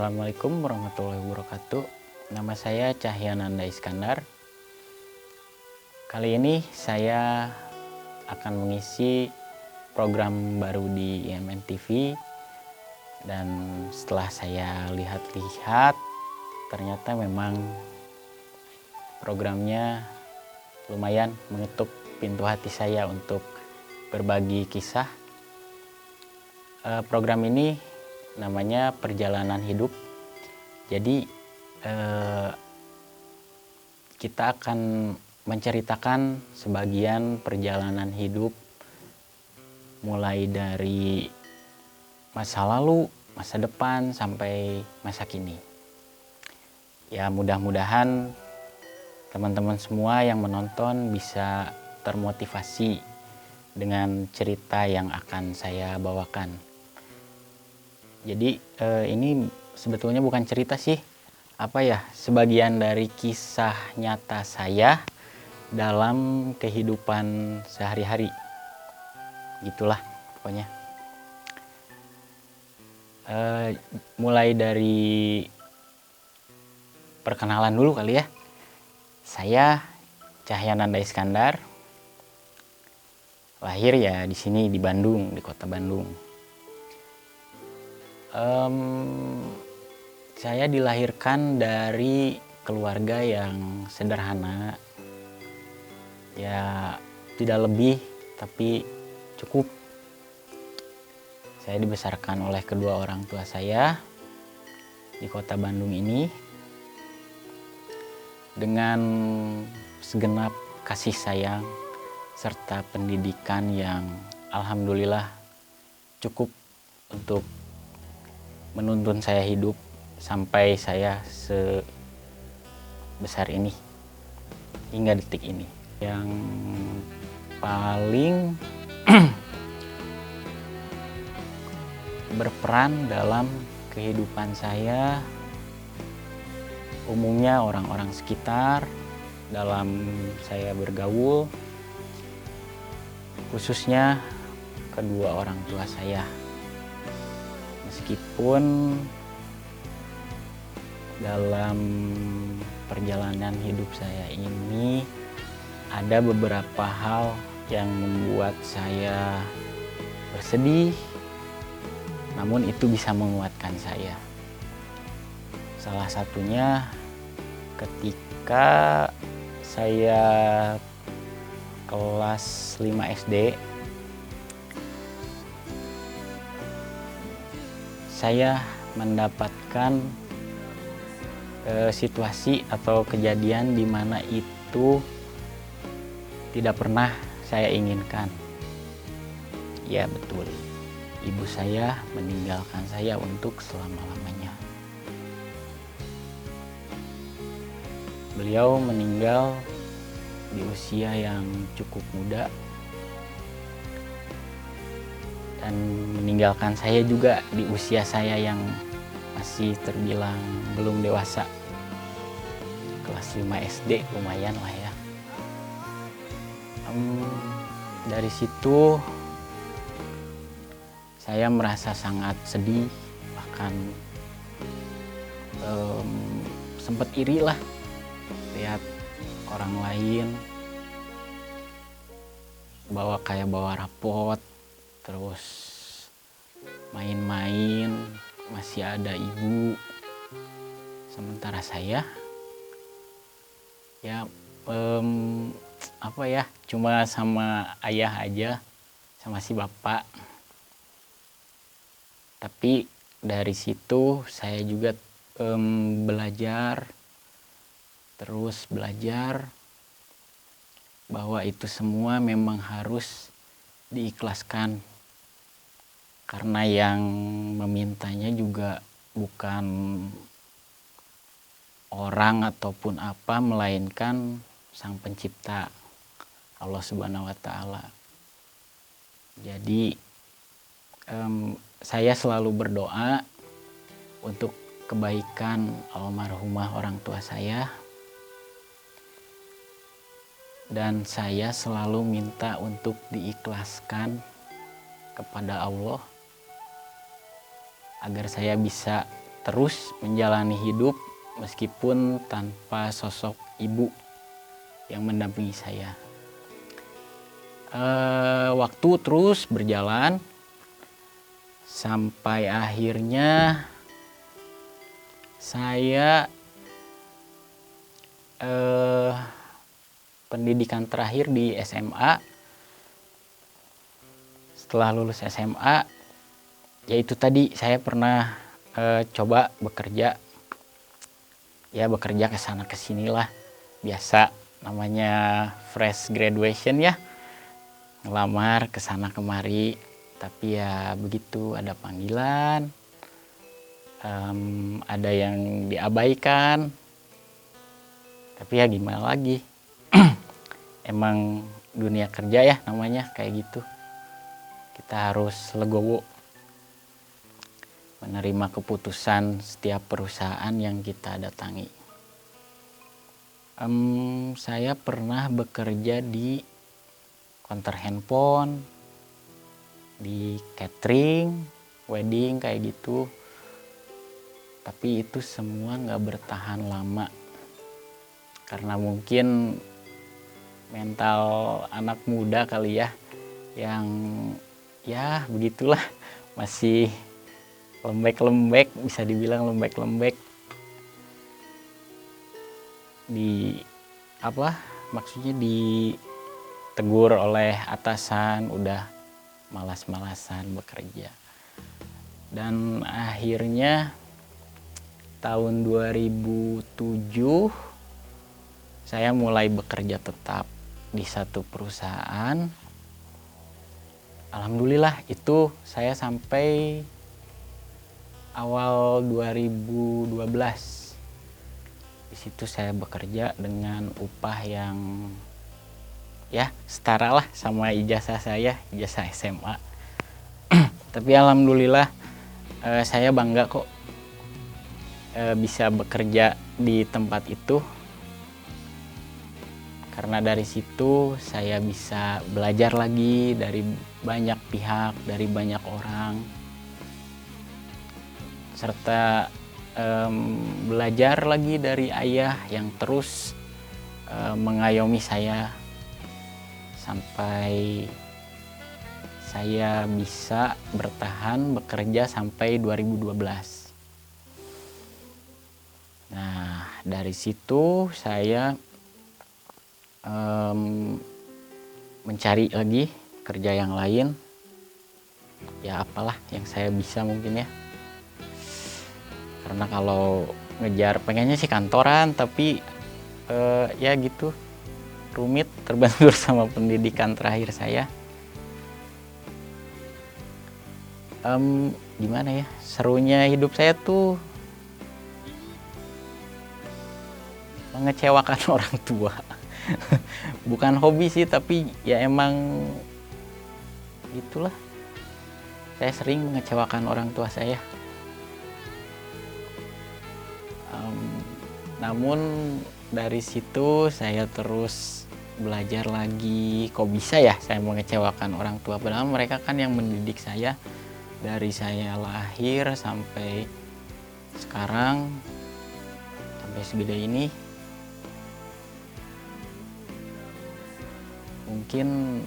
Assalamualaikum warahmatullahi wabarakatuh. Nama saya Cahyananda Iskandar. Kali ini saya akan mengisi program baru di IMN TV, dan setelah saya lihat-lihat ternyata memang programnya lumayan mengetuk pintu hati saya untuk berbagi kisah. Program ini namanya Perjalanan Hidup. Jadi kita akan menceritakan sebagian perjalanan hidup mulai dari masa lalu, masa depan, sampai masa kini. Ya, mudah-mudahan teman-teman semua yang menonton bisa termotivasi dengan cerita yang akan saya bawakan. Jadi ini sebetulnya bukan cerita sih, sebagian dari kisah nyata saya dalam kehidupan sehari-hari. Gitulah pokoknya. Mulai dari perkenalan dulu kali ya. Saya Cahyananda Iskandar. Lahir ya di sini di Bandung, di kota Bandung. Saya dilahirkan dari keluarga yang sederhana, ya tidak lebih tapi cukup. Saya dibesarkan oleh kedua orang tua saya di kota Bandung ini dengan segenap kasih sayang serta pendidikan yang alhamdulillah cukup untuk menuntun saya hidup sampai saya sebesar ini hingga detik ini. Yang paling berperan dalam kehidupan saya umumnya orang-orang sekitar dalam saya bergaul, khususnya kedua orang tua saya. Meskipun dalam perjalanan hidup saya ini ada beberapa hal yang membuat saya bersedih, namun itu bisa menguatkan saya. Salah satunya ketika saya kelas 5 SD, saya mendapatkan situasi atau kejadian di mana itu tidak pernah saya inginkan. Ya betul, ibu saya meninggalkan saya untuk selama-lamanya. Beliau meninggal di usia yang cukup muda dan meninggalkan saya juga di usia saya yang masih terbilang belum dewasa. Kelas 5 SD lumayan lah ya. Dari situ saya merasa sangat sedih, bahkan sempat iri lah lihat orang lain bawa rapot, terus main-main, masih ada ibu, sementara saya ya cuma sama ayah aja, sama si bapak. Tapi dari situ saya juga belajar bahwa itu semua memang harus diikhlaskan, karena yang memintanya juga bukan orang ataupun apa, melainkan Sang Pencipta, Allah Subhanahu wa Ta'ala. Jadi saya selalu berdoa untuk kebaikan almarhumah orang tua saya, dan saya selalu minta untuk diikhlaskan kepada Allah agar saya bisa terus menjalani hidup meskipun tanpa sosok ibu yang mendampingi saya. Waktu terus berjalan sampai akhirnya saya pendidikan terakhir di SMA. Setelah lulus SMA, yaitu tadi saya pernah coba bekerja, ya bekerja kesana kesini lah, biasa namanya fresh graduation ya, ngelamar kesana kemari, tapi ya begitu, ada panggilan, ada yang diabaikan, tapi ya gimana lagi, emang dunia kerja ya namanya kayak gitu. Kita harus legowo menerima keputusan setiap perusahaan yang kita datangi. Saya pernah bekerja di konter handphone, di catering, wedding kayak gitu. Tapi itu semua nggak bertahan lama. Karena mungkin mental anak muda kali ya, yang ya begitulah, masih lembek-lembek, bisa dibilang lembek-lembek. Maksudnya ditegur oleh atasan, udah malas-malasan bekerja. Dan akhirnya tahun 2007 saya mulai bekerja tetap di satu perusahaan. Alhamdulillah itu saya sampai awal 2012. Di situ saya bekerja dengan upah yang ya setara lah sama ijazah saya, ijazah SMA. Tapi alhamdulillah saya bangga kok bisa bekerja di tempat itu. Karena dari situ saya bisa belajar lagi dari banyak pihak, dari banyak orang. Serta belajar lagi dari ayah yang terus mengayomi saya sampai saya bisa bertahan bekerja sampai 2012. Nah, dari situ saya mencari lagi kerja yang lain, ya apalah yang saya bisa mungkin ya, karena kalau ngejar pengennya sih kantoran, tapi ya gitu rumit, terbentur sama pendidikan terakhir saya. Gimana ya, serunya hidup saya tuh mengecewakan orang tua. Bukan hobi sih, tapi ya emang itulah, saya sering mengecewakan orang tua saya. Namun dari situ saya terus belajar lagi, kok bisa ya saya mengecewakan orang tua, padahal mereka kan yang mendidik saya dari saya lahir sampai sekarang, sampai segede ini. Mungkin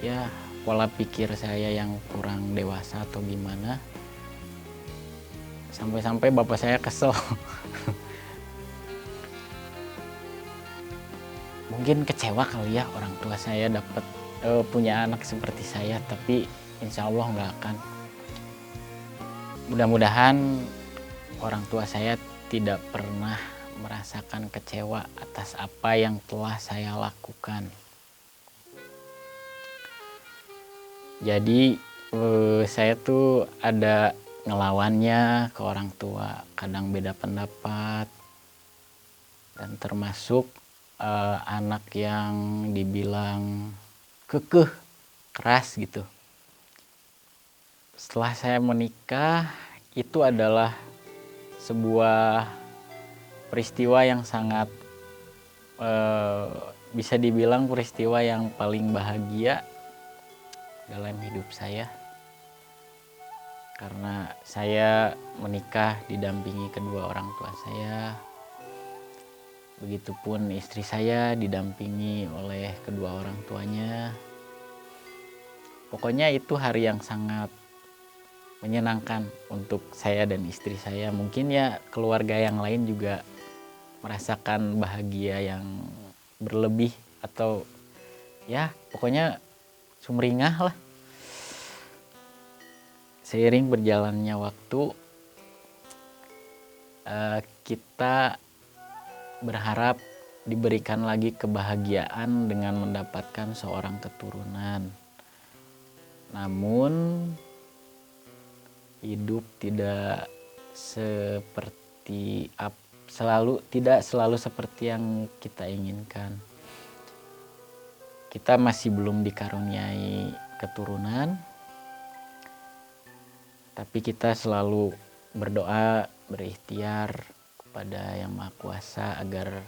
ya pola pikir saya yang kurang dewasa atau gimana, sampai-sampai bapak saya kesel. Mungkin kecewa kali ya orang tua saya dapat punya anak seperti saya, tapi insya Allah nggak akan. Mudah-mudahan orang tua saya tidak pernah merasakan kecewa atas apa yang telah saya lakukan. Jadi saya tuh ada ngelawannya ke orang tua, kadang beda pendapat, dan termasuk anak yang dibilang kekeh, keras gitu. Setelah saya menikah, itu adalah sebuah peristiwa yang sangat bisa dibilang peristiwa yang paling bahagia dalam hidup saya. karena saya menikah didampingi kedua orang tua saya. Begitupun istri saya didampingi oleh kedua orang tuanya. Pokoknya itu hari yang sangat menyenangkan untuk saya dan istri saya. Mungkin ya keluarga yang lain juga merasakan bahagia yang berlebih atau ya pokoknya sumringah lah. Seiring berjalannya waktu, kita berharap diberikan lagi kebahagiaan dengan mendapatkan seorang keturunan. Namun hidup tidak selalu seperti yang kita inginkan. Kita masih belum dikaruniai keturunan, tapi kita selalu berdoa, berikhtiar kepada Yang Maha Kuasa agar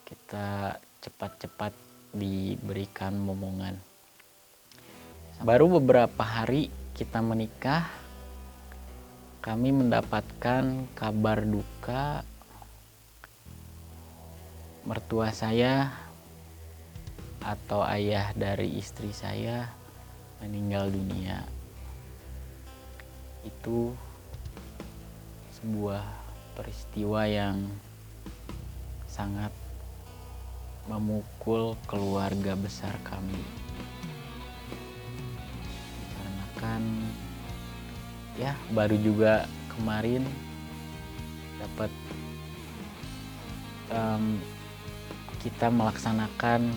kita cepat-cepat diberikan momongan. Baru beberapa hari kita menikah, kami mendapatkan kabar duka mertua saya atau ayah dari istri saya meninggal dunia. Itu sebuah peristiwa yang sangat memukul keluarga besar kami. Dikarenakan ya baru juga kemarin dapat kita melaksanakan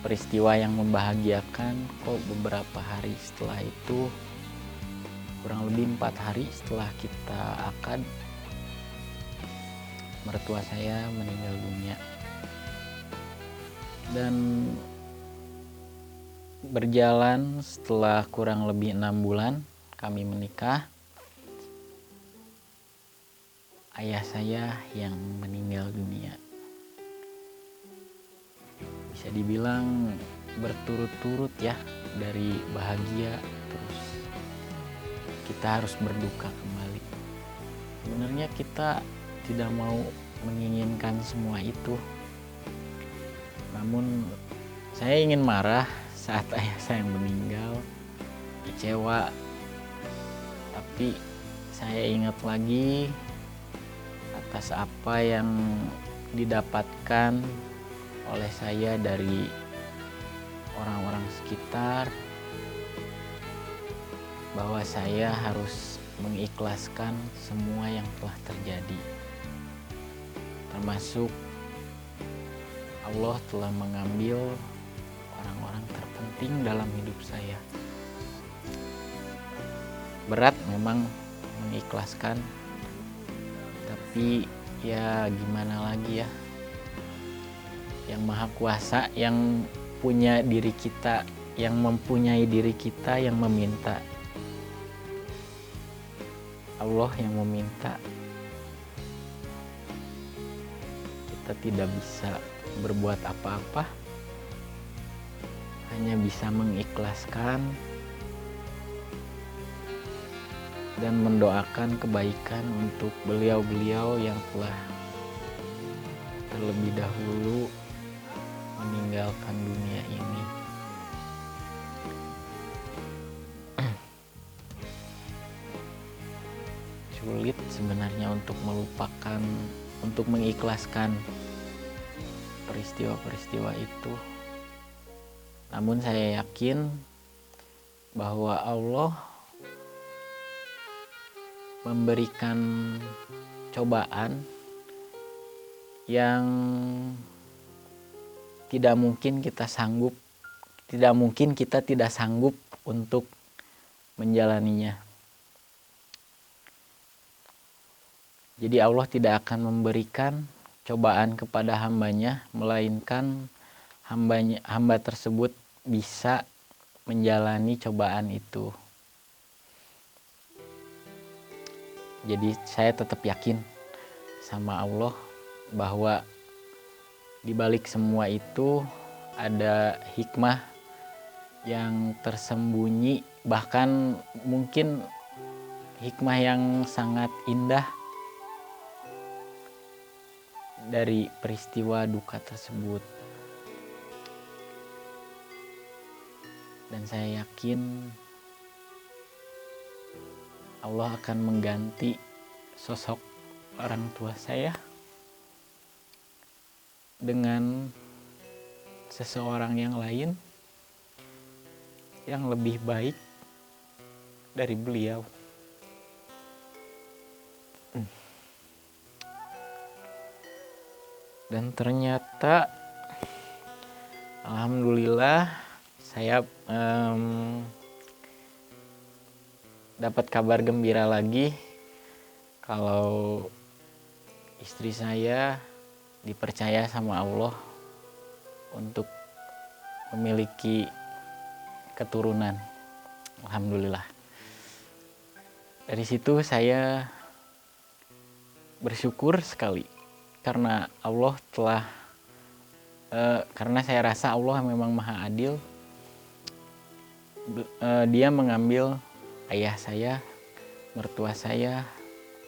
peristiwa yang membahagiakan. Kok beberapa hari setelah itu, kurang lebih 4 hari setelah kita akad, mertua saya meninggal dunia. Dan berjalan setelah kurang lebih 6 bulan kami menikah, ayah saya yang meninggal dunia. Bisa dibilang berturut-turut ya, dari bahagia terus kita harus berduka kembali. Sebenarnya kita tidak mau menginginkan semua itu. Namun saya ingin marah saat ayah saya meninggal, kecewa. Tapi saya ingat lagi atas apa yang didapatkan oleh saya dari orang-orang sekitar, bahwa saya harus mengikhlaskan semua yang telah terjadi. Termasuk Allah telah mengambil orang-orang terpenting dalam hidup saya. Berat memang mengikhlaskan, tapi ya gimana lagi ya. Yang Maha Kuasa yang punya diri kita, yang mempunyai diri kita yang meminta. Allah yang meminta. Kita tidak bisa berbuat apa-apa, hanya bisa mengikhlaskan dan mendoakan kebaikan untuk beliau-beliau yang telah terlebih dahulu meninggalkan dunia ini. Sulit sebenarnya untuk melupakan, untuk mengikhlaskan peristiwa-peristiwa itu. Namun saya yakin bahwa Allah memberikan cobaan yang tidak mungkin kita tidak sanggup untuk menjalaninya. Jadi Allah tidak akan memberikan cobaan kepada hambanya, melainkan hamba tersebut bisa menjalani cobaan itu. Jadi saya tetap yakin sama Allah bahwa di balik semua itu ada hikmah yang tersembunyi, bahkan mungkin hikmah yang sangat indah dari peristiwa duka tersebut. Dan saya yakin Allah akan mengganti sosok orang tua saya dengan seseorang yang lain yang lebih baik dari beliau. Dan ternyata alhamdulillah saya dapat kabar gembira lagi kalau istri saya dipercaya sama Allah untuk memiliki keturunan. Alhamdulillah. Dari situ saya bersyukur sekali karena Allah telah karena saya rasa Allah memang maha adil. Dia mengambil ayah saya, mertua saya,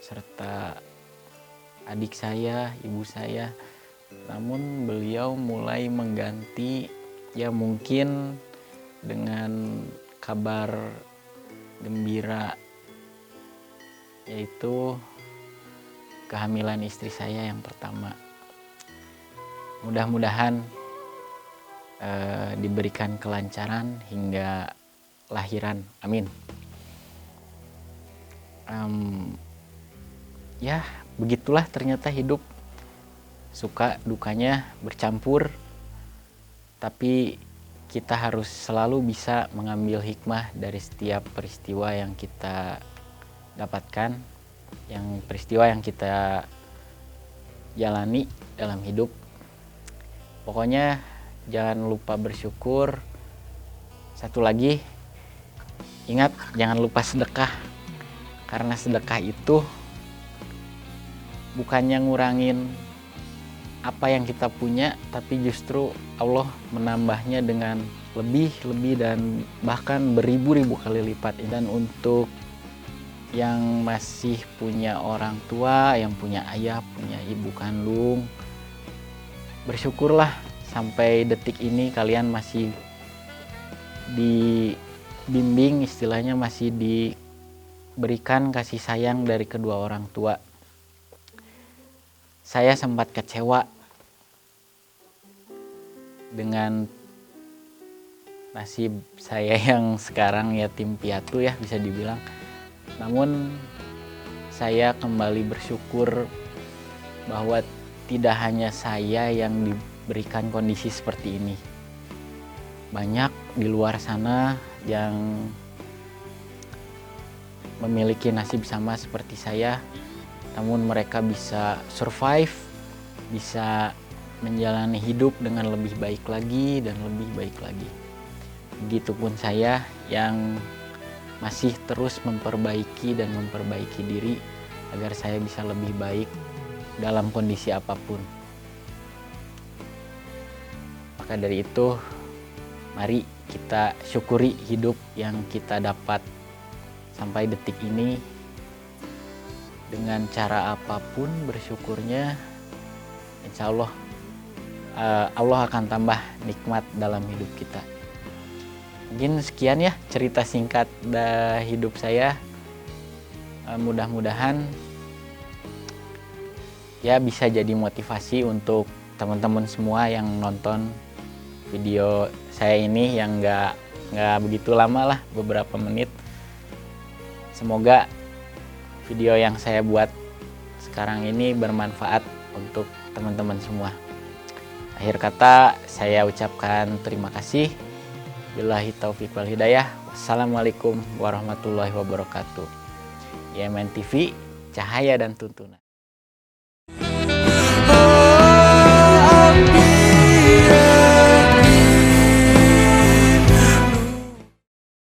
serta adik saya, ibu saya. Namun beliau mulai mengganti, ya mungkin dengan kabar gembira, yaitu kehamilan istri saya yang pertama. Mudah-mudahan diberikan kelancaran hingga lahiran. Amin. Ya begitulah ternyata hidup, suka dukanya bercampur, tapi kita harus selalu bisa mengambil hikmah dari setiap peristiwa yang kita dapatkan, peristiwa yang kita jalani dalam hidup. Pokoknya jangan lupa bersyukur. Satu lagi, ingat jangan lupa sedekah, karena sedekah itu bukannya ngurangin apa yang kita punya, tapi justru Allah menambahnya dengan lebih dan bahkan beribu-ribu kali lipat. Dan untuk yang masih punya orang tua, yang punya ayah, punya ibu kandung, bersyukurlah sampai detik ini kalian masih dibimbing, istilahnya masih diberikan kasih sayang dari kedua orang tua. Saya sempat kecewa dengan nasib saya yang sekarang yatim piatu ya bisa dibilang. Namun saya kembali bersyukur bahwa tidak hanya saya yang diberikan kondisi seperti ini. Banyak di luar sana yang memiliki nasib sama seperti saya, namun mereka bisa survive, bisa menjalani hidup dengan lebih baik lagi dan lebih baik lagi. Begitupun saya yang masih terus memperbaiki diri agar saya bisa lebih baik dalam kondisi apapun. Maka dari itu, mari kita syukuri hidup yang kita dapat sampai detik ini. Dengan cara apapun bersyukurnya, insya Allah Allah akan tambah nikmat dalam hidup kita. Mungkin sekian ya cerita singkat hidup saya. Mudah-mudahan ya bisa jadi motivasi untuk teman-teman semua yang nonton video saya ini yang nggak begitu lama lah, beberapa menit. Semoga video yang saya buat sekarang ini bermanfaat untuk teman-teman semua. Akhir kata saya ucapkan terima kasih. Billahi taufiq wal hidayah. Wassalamualaikum warahmatullahi wabarakatuh. YMN TV, cahaya dan tuntunan.